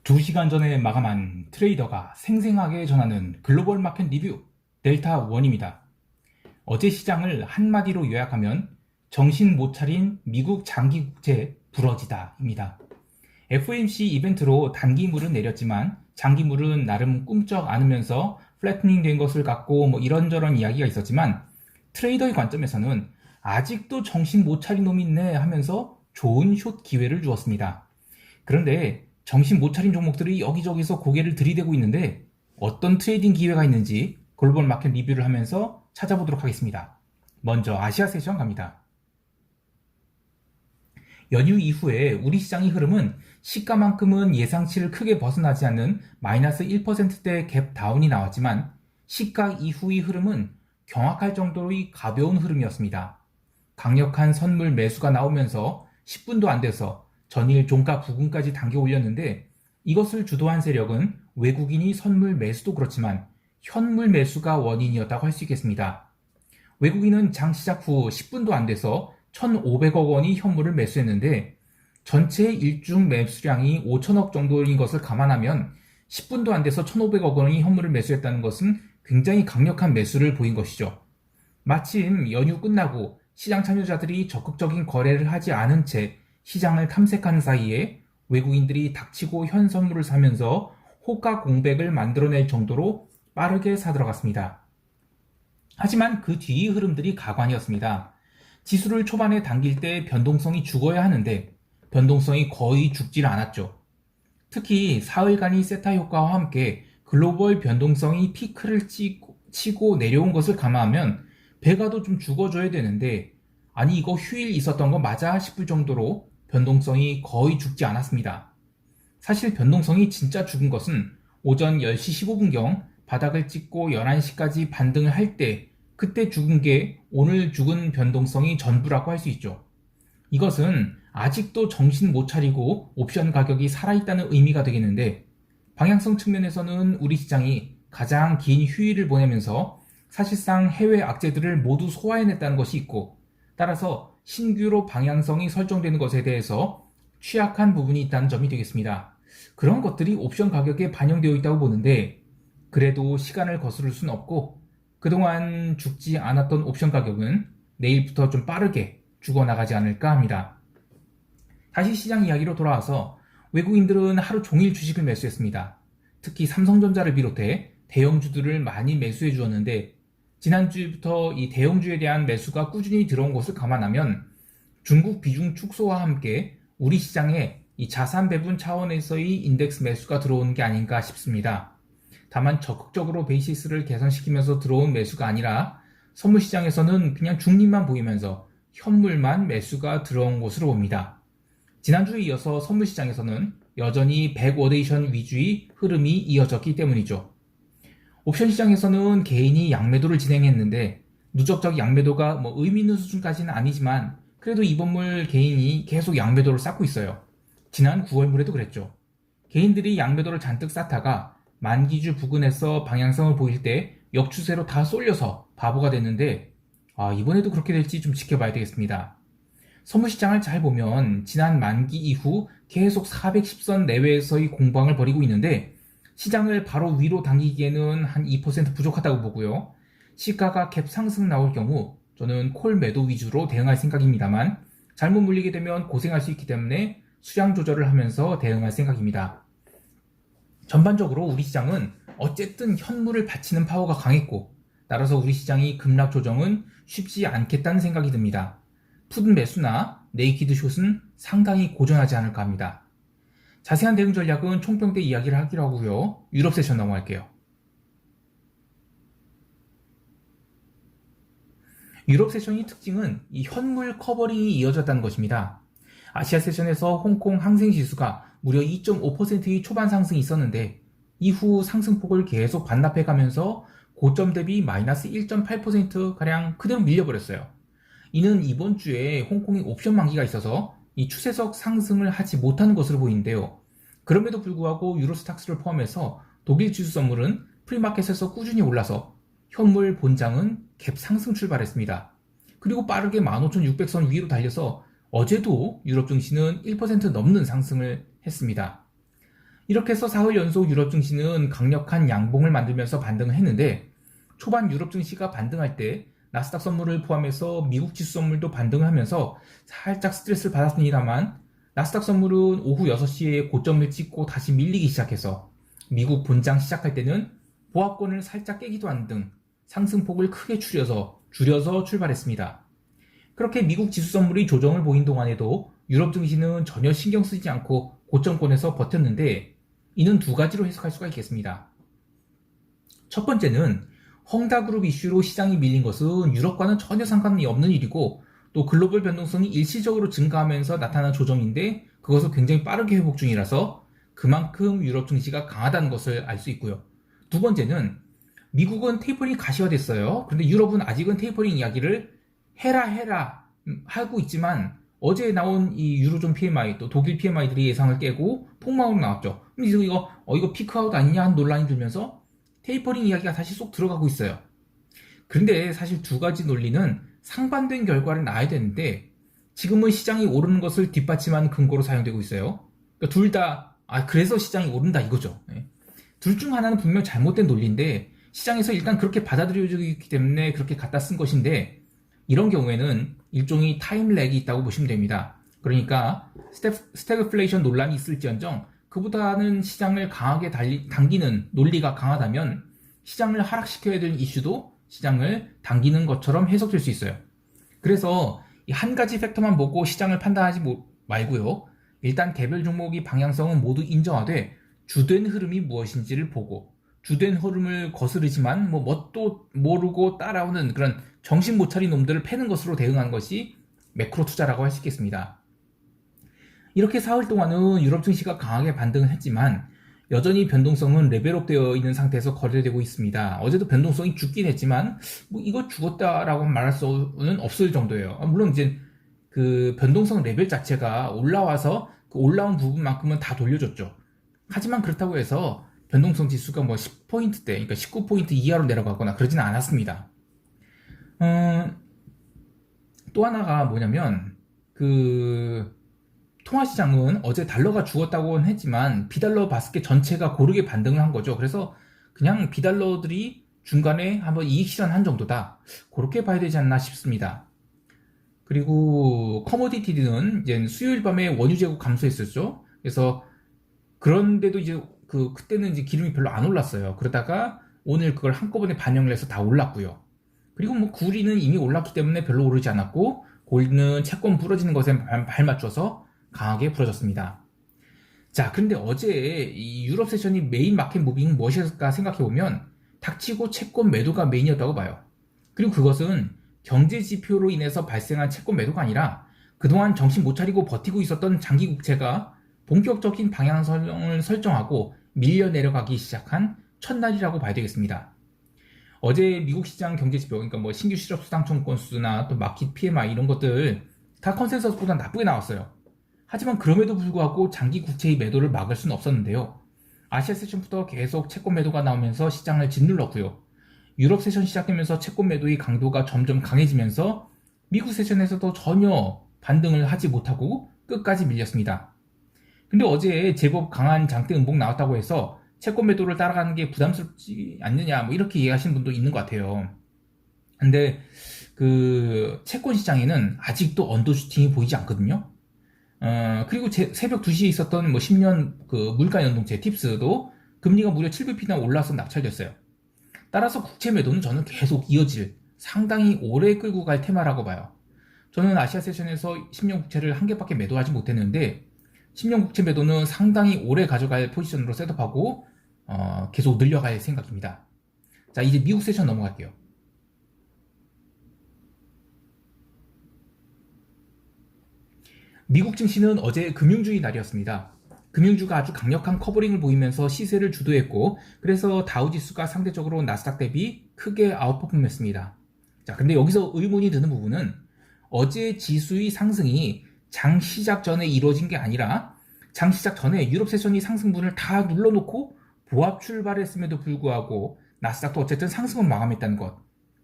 2시간 전에 마감한 트레이더가 생생하게 전하는 글로벌 마켓 리뷰 델타1입니다. 어제 시장을 한마디로 요약하면 정신 못 차린 미국 장기 국채 부러지다입니다. FOMC 이벤트로 단기물은 내렸지만 장기물은 나름 꿈쩍 않으면서 플래트닝 된 것을 갖고 이런저런 이야기가 있었지만 트레이더의 관점에서는 아직도 정신 못 차린 놈이 있네 하면서 좋은 숏 기회를 주었습니다. 그런데 정신 못 차린 종목들이 여기저기서 고개를 들이대고 있는데 어떤 트레이딩 기회가 있는지 글로벌 마켓 리뷰를 하면서 찾아보도록 하겠습니다. 먼저 아시아 세션 갑니다. 연휴 이후에 우리 시장의 흐름은 시가만큼은 예상치를 크게 벗어나지 않는 마이너스 1%대 갭 다운이 나왔지만 시가 이후의 흐름은 경악할 정도의 가벼운 흐름이었습니다. 강력한 선물 매수가 나오면서 10분도 안 돼서 전일 종가 부근까지 당겨 올렸는데 이것을 주도한 세력은 외국인이 선물 매수도 그렇지만 현물 매수가 원인이었다고 할 수 있겠습니다. 외국인은 장 시작 후 10분도 안 돼서 1,500억 원이 현물을 매수했는데 전체 일중 매수량이 5천억 정도인 것을 감안하면 10분도 안 돼서 1,500억 원이 현물을 매수했다는 것은 굉장히 강력한 매수를 보인 것이죠. 마침 연휴 끝나고 시장 참여자들이 적극적인 거래를 하지 않은 채 시장을 탐색하는 사이에 외국인들이 닥치고 현 선물을 사면서 호가 공백을 만들어낼 정도로 빠르게 사들어갔습니다. 하지만 그 뒤의 흐름들이 가관이었습니다. 지수를 초반에 당길 때 변동성이 죽어야 하는데 변동성이 거의 죽질 않았죠. 특히 사흘간의 세타 효과와 함께 글로벌 변동성이 피크를 치고 내려온 것을 감안하면 배가도 좀 죽어줘야 되는데 아니 이거 휴일 있었던 거 맞아 싶을 정도로 변동성이 거의 죽지 않았습니다. 사실 변동성이 진짜 죽은 것은 오전 10시 15분경 바닥을 찍고 11시까지 반등을 할 때 그때 죽은 게 오늘 죽은 변동성이 전부라고 할 수 있죠. 이것은 아직도 정신 못 차리고 옵션 가격이 살아있다는 의미가 되겠는데 방향성 측면에서는 우리 시장이 가장 긴 휴일을 보내면서 사실상 해외 악재들을 모두 소화해냈다는 것이 있고 따라서 신규로 방향성이 설정되는 것에 대해서 취약한 부분이 있다는 점이 되겠습니다. 그런 것들이 옵션 가격에 반영되어 있다고 보는데 그래도 시간을 거스를 순 없고 그동안 죽지 않았던 옵션 가격은 내일부터 좀 빠르게 죽어나가지 않을까 합니다. 다시 시장 이야기로 돌아와서 외국인들은 하루 종일 주식을 매수했습니다. 특히 삼성전자를 비롯해 대형주들을 많이 매수해 주었는데 지난주부터 이 대형주에 대한 매수가 꾸준히 들어온 것을 감안하면 중국 비중 축소와 함께 우리 시장에 이 자산 배분 차원에서의 인덱스 매수가 들어오는 게 아닌가 싶습니다. 다만 적극적으로 베이시스를 개선시키면서 들어온 매수가 아니라 선물 시장에서는 그냥 중립만 보이면서 현물만 매수가 들어온 것으로 봅니다. 지난주에 이어서 선물 시장에서는 여전히 백워데이션 위주의 흐름이 이어졌기 때문이죠. 옵션 시장에서는 개인이 양매도를 진행했는데 누적적 양매도가 의미 있는 수준까지는 아니지만 그래도 이번물 개인이 계속 양매도를 쌓고 있어요. 지난 9월물에도 그랬죠. 개인들이 양매도를 잔뜩 쌓다가 만기주 부근에서 방향성을 보일 때 역추세로 다 쏠려서 바보가 됐는데 이번에도 그렇게 될지 좀 지켜봐야 되겠습니다. 선물시장을 잘 보면 지난 만기 이후 계속 410선 내외에서의 공방을 벌이고 있는데 시장을 바로 위로 당기기에는 한 2% 부족하다고 보고요. 시가가 갭 상승 나올 경우 저는 콜 매도 위주로 대응할 생각입니다만 잘못 물리게 되면 고생할 수 있기 때문에 수량 조절을 하면서 대응할 생각입니다. 전반적으로 우리 시장은 어쨌든 현물을 바치는 파워가 강했고 따라서 우리 시장이 급락 조정은 쉽지 않겠다는 생각이 듭니다. 풋 매수나 네이키드 숏은 상당히 고전하지 않을까 합니다. 자세한 대응 전략은 총평 때 이야기를 하기로 하고요. 유럽 세션 넘어갈게요. 유럽 세션의 특징은 이 현물 커버링이 이어졌다는 것입니다. 아시아 세션에서 홍콩 항생지수가 무려 2.5%의 초반 상승이 있었는데 이후 상승폭을 계속 반납해가면서 고점 대비 마이너스 1.8%가량 그대로 밀려버렸어요. 이는 이번 주에 홍콩이 옵션 만기가 있어서 이 추세적 상승을 하지 못하는 것으로 보이는데요. 그럼에도 불구하고 유로스탁스를 포함해서 독일 지수 선물은 프리마켓에서 꾸준히 올라서 현물 본장은 갭 상승 출발했습니다. 그리고 빠르게 15,600선 위로 달려서 어제도 유럽 증시는 1% 넘는 상승을 했습니다. 이렇게 해서 사흘 연속 유럽 증시는 강력한 양봉을 만들면서 반등을 했는데 초반 유럽 증시가 반등할 때 나스닥 선물을 포함해서 미국 지수 선물도 반등을 하면서 살짝 스트레스를 받았습니다만 나스닥 선물은 오후 6시에 고점을 찍고 다시 밀리기 시작해서 미국 본장 시작할 때는 보합권을 살짝 깨기도 하는 등 상승폭을 크게 줄여서 출발했습니다. 그렇게 미국 지수 선물이 조정을 보인 동안에도 유럽 증시는 전혀 신경 쓰지 않고 고점권에서 버텼는데 이는 두 가지로 해석할 수가 있겠습니다. 첫 번째는 헝다그룹 이슈로 시장이 밀린 것은 유럽과는 전혀 상관이 없는 일이고 또 글로벌 변동성이 일시적으로 증가하면서 나타난 조정인데 그것을 굉장히 빠르게 회복 중이라서 그만큼 유럽 증시가 강하다는 것을 알 수 있고요. 두 번째는 미국은 테이퍼링이 가시화됐어요. 그런데 유럽은 아직은 테이퍼링 이야기를 해라 하고 있지만 어제 나온 이 유로존 PMI 또 독일 PMI들이 예상을 깨고 폭망으로 나왔죠. 근데 이거 피크아웃 아니냐 하는 논란이 들면서 테이퍼링 이야기가 다시 쏙 들어가고 있어요. 그런데 사실 두 가지 논리는 상반된 결과를 낳아야 되는데 지금은 시장이 오르는 것을 뒷받침하는 근거로 사용되고 있어요. 그러니까 둘 다 그래서 시장이 오른다 이거죠. 둘 중 하나는 분명 잘못된 논리인데 시장에서 일단 그렇게 받아들여지기 때문에 그렇게 갖다 쓴 것인데 이런 경우에는 일종의 타임렉이 있다고 보시면 됩니다. 그러니까 스태그플레이션 논란이 있을지언정 그보다는 시장을 강하게 당기는 논리가 강하다면 시장을 하락시켜야 되는 이슈도 시장을 당기는 것처럼 해석될 수 있어요. 그래서 이 한 가지 팩터만 보고 시장을 판단하지 말고요. 일단 개별 종목의 방향성은 모두 인정하되 주된 흐름이 무엇인지를 보고 주된 흐름을 거스르지만 뭣도 모르고 따라오는 그런 정신 못 차린 놈들을 패는 것으로 대응한 것이 매크로 투자라고 할 수 있겠습니다. 이렇게 사흘 동안은 유럽 증시가 강하게 반등을 했지만 여전히 변동성은 레벨업 되어 있는 상태에서 거래되고 있습니다. 어제도 변동성이 죽긴 했지만 이거 죽었다라고 말할 수는 없을 정도예요. 물론 이제 그 변동성 레벨 자체가 올라와서 그 올라온 부분만큼은 다 돌려줬죠. 하지만 그렇다고 해서 변동성 지수가 10포인트대, 그러니까 19포인트 이하로 내려가거나 그러지는 않았습니다. 또 하나가 뭐냐면 통화시장은 어제 달러가 죽었다고는 했지만 비달러 바스켓 전체가 고르게 반등을 한 거죠. 그래서 그냥 비달러들이 중간에 한번 이익 실현한 정도다. 그렇게 봐야 되지 않나 싶습니다. 그리고 커머디티는 이제 수요일 밤에 원유 재고 감소했었죠. 그래서 그런데도 이제 그때는 이제 기름이 별로 안 올랐어요. 그러다가 오늘 그걸 한꺼번에 반영을 해서 다 올랐고요. 그리고 구리는 이미 올랐기 때문에 별로 오르지 않았고 골드는 채권 부러지는 것에 발맞춰서 강하게 부러졌습니다. 자, 그런데 어제 이 유럽 세션이 메인 마켓 무빙은 무엇일까 생각해보면 닥치고 채권 매도가 메인이었다고 봐요. 그리고 그것은 경제 지표로 인해서 발생한 채권 매도가 아니라 그동안 정신 못 차리고 버티고 있었던 장기 국채가 본격적인 방향성을 설정하고 밀려 내려가기 시작한 첫날이라고 봐야 되겠습니다. 어제 미국 시장 경제 지표, 그러니까 신규 실업 수당 청구 건수나 또 마켓 PMI 이런 것들 다 컨센서스보다 나쁘게 나왔어요. 하지만 그럼에도 불구하고 장기 국채의 매도를 막을 수는 없었는데요. 아시아 세션부터 계속 채권 매도가 나오면서 시장을 짓눌렀고요. 유럽 세션 시작되면서 채권 매도의 강도가 점점 강해지면서 미국 세션에서도 전혀 반등을 하지 못하고 끝까지 밀렸습니다. 근데 어제 제법 강한 장대 음봉 나왔다고 해서 채권 매도를 따라가는 게 부담스럽지 않느냐 이렇게 이해하시는 분도 있는 것 같아요. 근데 채권 시장에는 아직도 언더슈팅이 보이지 않거든요. 그리고 새벽 2시에 있었던 10년 물가 연동채 팁스도 금리가 무려 7bp나 올라서 낙찰됐어요. 따라서 국채 매도는 저는 계속 이어질 상당히 오래 끌고 갈 테마라고 봐요. 저는 아시아 세션에서 10년 국채를 한 개밖에 매도하지 못했는데 10년 국채 매도는 상당히 오래 가져갈 포지션으로 셋업하고 계속 늘려갈 생각입니다. 자, 이제 미국 세션 넘어갈게요. 미국 증시는 어제 금융주의 날이었습니다. 금융주가 아주 강력한 커버링을 보이면서 시세를 주도했고 그래서 다우지수가 상대적으로 나스닥 대비 크게 아웃퍼폼했습니다. 자, 근데 여기서 의문이 드는 부분은 어제 지수의 상승이 장 시작 전에 이루어진 게 아니라 장 시작 전에 유럽 세션이 상승분을 다 눌러놓고 보합 출발했음에도 불구하고 나스닥도 어쨌든 상승은 마감했다는 것,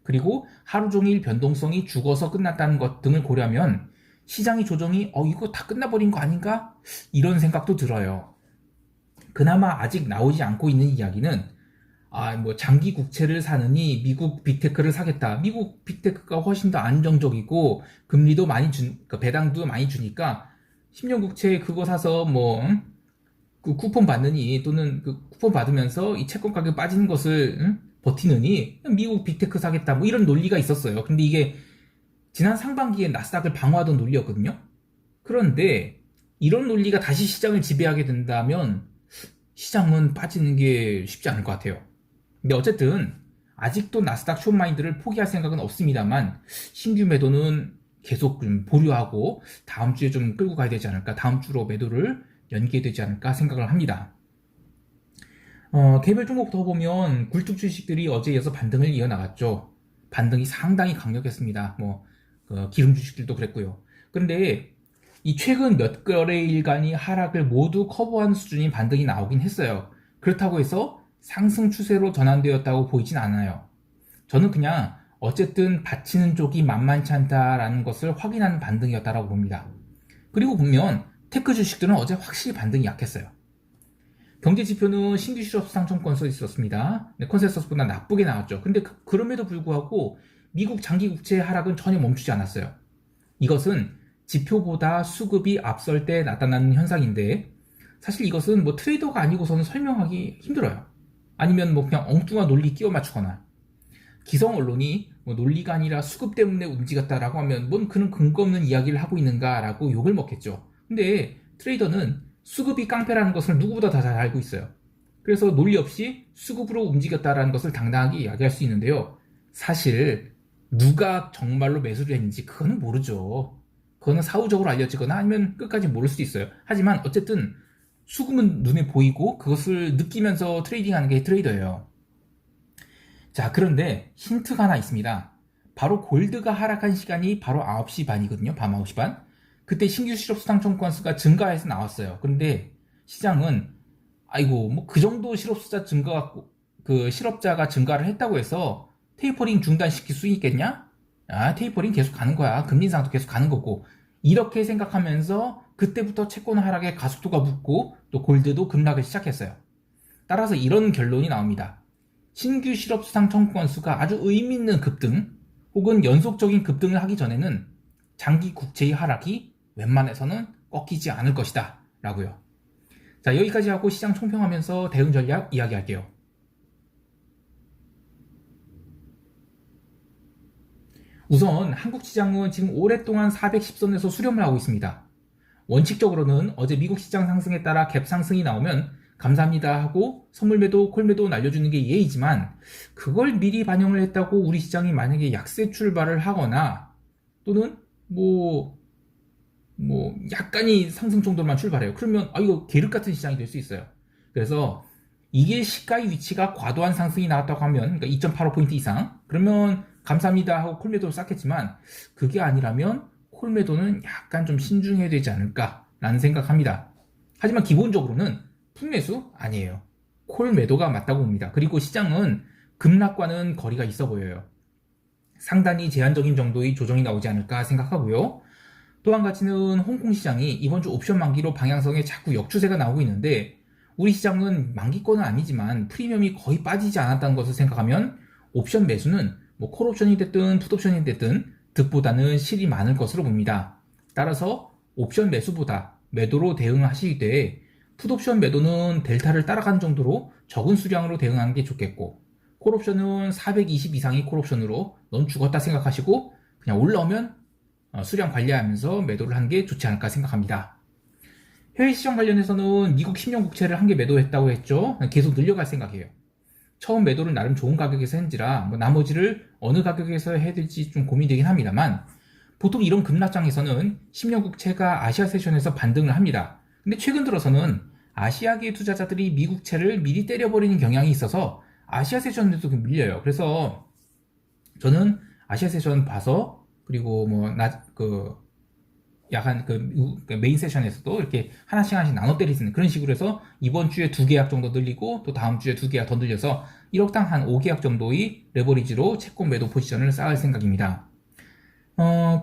그리고 하루 종일 변동성이 죽어서 끝났다는 것 등을 고려하면 시장의 조정이 이거 다 끝나버린 거 아닌가? 이런 생각도 들어요. 그나마 아직 나오지 않고 있는 이야기는 뭐 장기 국채를 사느니 미국 빅테크를 사겠다. 미국 빅테크가 훨씬 더 안정적이고 금리도 많이 그러니까 배당도 많이 주니까 10년 국채 그거 사서 그 쿠폰 받느니 또는 그 쿠폰 받으면서 이 채권 가격 빠지는 것을 버티느니 미국 빅테크 사겠다. 뭐 이런 논리가 있었어요. 근데 이게 지난 상반기에 나스닥을 방어하던 논리였거든요. 그런데 이런 논리가 다시 시장을 지배하게 된다면 시장은 빠지는 게 쉽지 않을 것 같아요. 근데 어쨌든 아직도 나스닥 숏마인드를 포기할 생각은 없습니다만 신규 매도는 계속 좀 보류하고 다음 주에 좀 끌고 가야 되지 않을까, 다음 주로 매도를 연기되지 않을까 생각을 합니다. 개별 종목 더 보면 굴뚝 주식들이 어제 이어서 반등을 이어나갔죠. 반등이 상당히 강력했습니다. 기름 주식들도 그랬고요. 그런데 이 최근 몇 거래일간이 하락을 모두 커버한 수준인 반등이 나오긴 했어요. 그렇다고 해서 상승 추세로 전환되었다고 보이진 않아요. 저는 그냥 어쨌든 받치는 쪽이 만만치 않다라는 것을 확인하는 반등이었다고 봅니다. 그리고 보면 테크 주식들은 어제 확실히 반등이 약했어요. 경제 지표는 신규 실업 상승 건수가 있었습니다. 컨센서스보다 나쁘게 나왔죠. 근데 그럼에도 불구하고 미국 장기 국채 하락은 전혀 멈추지 않았어요. 이것은 지표보다 수급이 앞설 때 나타나는 현상인데 사실 이것은 트레이더가 아니고서는 설명하기 힘들어요. 아니면 그냥 엉뚱한 논리 끼워 맞추거나 기성 언론이 논리가 아니라 수급 때문에 움직였다라고 하면 그는 근거 없는 이야기를 하고 있는가라고 욕을 먹겠죠. 근데 트레이더는 수급이 깡패라는 것을 누구보다 다 잘 알고 있어요. 그래서 논리 없이 수급으로 움직였다라는 것을 당당하게 이야기할 수 있는데요. 사실 누가 정말로 매수를 했는지 그거는 모르죠. 그거는 사후적으로 알려지거나 아니면 끝까지 모를 수도 있어요. 하지만 어쨌든 수급은 눈에 보이고 그것을 느끼면서 트레이딩하는 게 트레이더예요. 자, 그런데 힌트가 하나 있습니다. 바로 골드가 하락한 시간이 바로 9시 반이거든요. 밤 9시 반. 그때 신규 실업 수당 건수가 증가해서 나왔어요. 그런데 시장은 그 정도 실업자가 증가를 했다고 해서 테이퍼링 중단시킬 수 있겠냐? 테이퍼링 계속 가는 거야. 금리 인상도 계속 가는 거고. 이렇게 생각하면서 그때부터 채권 하락에 가속도가 붙고 또 골드도 급락을 시작했어요. 따라서 이런 결론이 나옵니다. 신규 실업 수당 청구 건수가 아주 의미 있는 급등 혹은 연속적인 급등을 하기 전에는 장기 국채의 하락이 웬만해서는 꺾이지 않을 것이다 라고요. 자, 여기까지 하고 시장 총평하면서 대응 전략 이야기할게요. 우선 한국 시장은 지금 오랫동안 410선에서 수렴을 하고 있습니다. 원칙적으로는 어제 미국 시장 상승에 따라 갭 상승이 나오면 감사합니다 하고 선물 매도, 콜 매도 날려주는 게 예의지만 그걸 미리 반영을 했다고 우리 시장이 만약에 약세 출발을 하거나 또는 약간이 상승 정도만 출발해요. 그러면 이거 계륵 같은 시장이 될 수 있어요. 그래서 이게 시가의 위치가 과도한 상승이 나왔다고 하면 그러니까 2.85포인트 이상 그러면 감사합니다 하고 콜매도를 쌓겠지만 그게 아니라면 콜매도는 약간 좀 신중해야 되지 않을까라는 생각합니다. 하지만 기본적으로는 풋매수 아니에요. 콜매도가 맞다고 봅니다. 그리고 시장은 급락과는 거리가 있어 보여요. 상당히 제한적인 정도의 조정이 나오지 않을까 생각하고요. 또 한 가지는 홍콩 시장이 이번 주 옵션 만기로 방향성에 자꾸 역추세가 나오고 있는데 우리 시장은 만기권은 아니지만 프리미엄이 거의 빠지지 않았다는 것을 생각하면 옵션 매수는 콜옵션이 됐든 풋옵션이 됐든 득보다는 실이 많을 것으로 봅니다. 따라서 옵션 매수보다 매도로 대응하실 때 풋옵션 매도는 델타를 따라가는 정도로 적은 수량으로 대응하는 게 좋겠고 콜옵션은 420 이상의 콜옵션으로 넌 죽었다 생각하시고 그냥 올라오면 수량 관리하면서 매도를 하는 게 좋지 않을까 생각합니다. 해외 시장 관련해서는 미국 10년 국채를 한 개 매도했다고 했죠. 계속 늘려갈 생각이에요. 처음 매도를 나름 좋은 가격에서 했는지라 나머지를 어느 가격에서 해야 될지 좀 고민되긴 합니다만 보통 이런 급락장에서는 10년 국채가 아시아 세션에서 반등을 합니다. 근데 최근 들어서는 아시아계 투자자들이 미국채를 미리 때려버리는 경향이 있어서 아시아 세션에도 밀려요. 그래서 저는 아시아 세션 봐서 그리고 약간 메인 세션에서도 이렇게 하나씩 나눠 때리는 그런 식으로 해서 이번 주에 2계약 정도 늘리고 또 다음 주에 2계약 더 늘려서 1억당 한 5계약 정도의 레버리지로 채권 매도 포지션을 쌓을 생각입니다.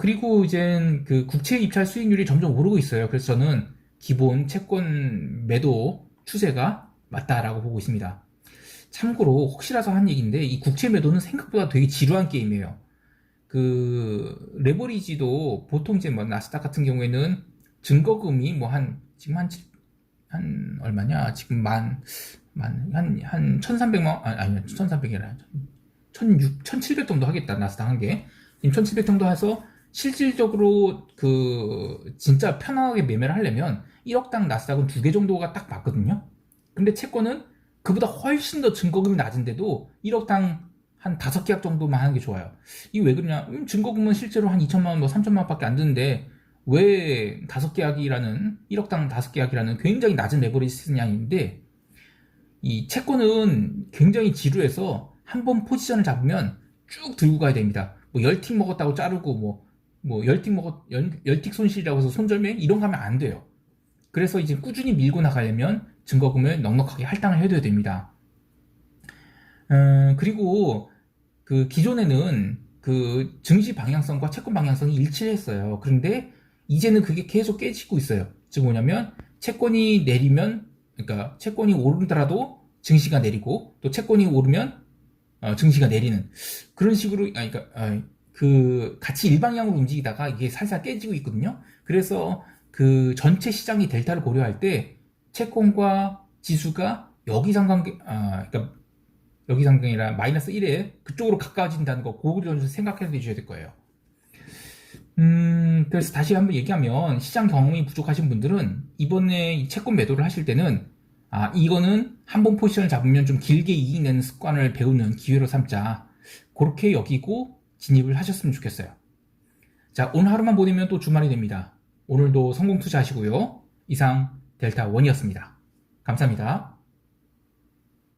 그리고 이젠 국채 입찰 수익률이 점점 오르고 있어요. 그래서 저는 기본 채권 매도 추세가 맞다라고 보고 있습니다. 참고로 혹시라도 한 얘기인데 이 국채 매도는 생각보다 되게 지루한 게임이에요. 그 레버리지도 보통 이제 뭐 나스닥 같은 경우에는 증거금이 뭐 지금 한 얼마냐? 지금 한 1300만 아니요 1300이 아니라 1700 정도 하겠다. 나스닥 한 게. 지금 1700 정도 해서 실질적으로 그 진짜 편하게 매매를 하려면 1억당 나스닥은 2개 정도가 딱 맞거든요. 근데 채권은 그보다 훨씬 더 증거금이 낮은데도 1억당 한 5계약 정도만 하는 게 좋아요. 이게 왜 그러냐? 증거금은 실제로 한 2천만 원, 뭐 3천만 원밖에 안 드는데 왜 5계약이라는 1억당 5계약이라는 굉장히 낮은 레버리지 쓰냐인데 이 채권은 굉장히 지루해서 한 번 포지션을 잡으면 쭉 들고 가야 됩니다. 뭐 10틱 먹었다고 자르고 뭐 10틱 손실이라고 해서 손절매 이런 거 하면 안 돼요. 그래서 이제 꾸준히 밀고 나가려면 증거금을 넉넉하게 할당을 해둬야 됩니다. 그리고 그 기존에는 그 증시 방향성과 채권 방향성이 일치를 했어요. 그런데 이제는 그게 계속 깨지고 있어요. 즉 뭐냐면 채권이 내리면 그러니까 채권이 오르더라도 증시가 내리고 또 채권이 오르면 증시가 내리는 그런 식으로 그 같이 일방향으로 움직이다가 이게 살살 깨지고 있거든요. 그래서 그 전체 시장이 델타를 고려할 때 채권과 지수가 여기상관계 그러니까 여기상관계라 마이너스 1에 그쪽으로 가까워진다는 거 그걸 좀 생각해 주셔야 될 거예요. 그래서 다시 한번 얘기하면 시장 경험이 부족하신 분들은 이번에 이 채권 매도를 하실 때는 이거는 한 번 포지션을 잡으면 좀 길게 이익 내는 습관을 배우는 기회로 삼자. 그렇게 여기고 진입을 하셨으면 좋겠어요. 자, 오늘 하루만 보내면 또 주말이 됩니다. 오늘도 성공 투자하시고요. 이상 델타원이었습니다. 감사합니다.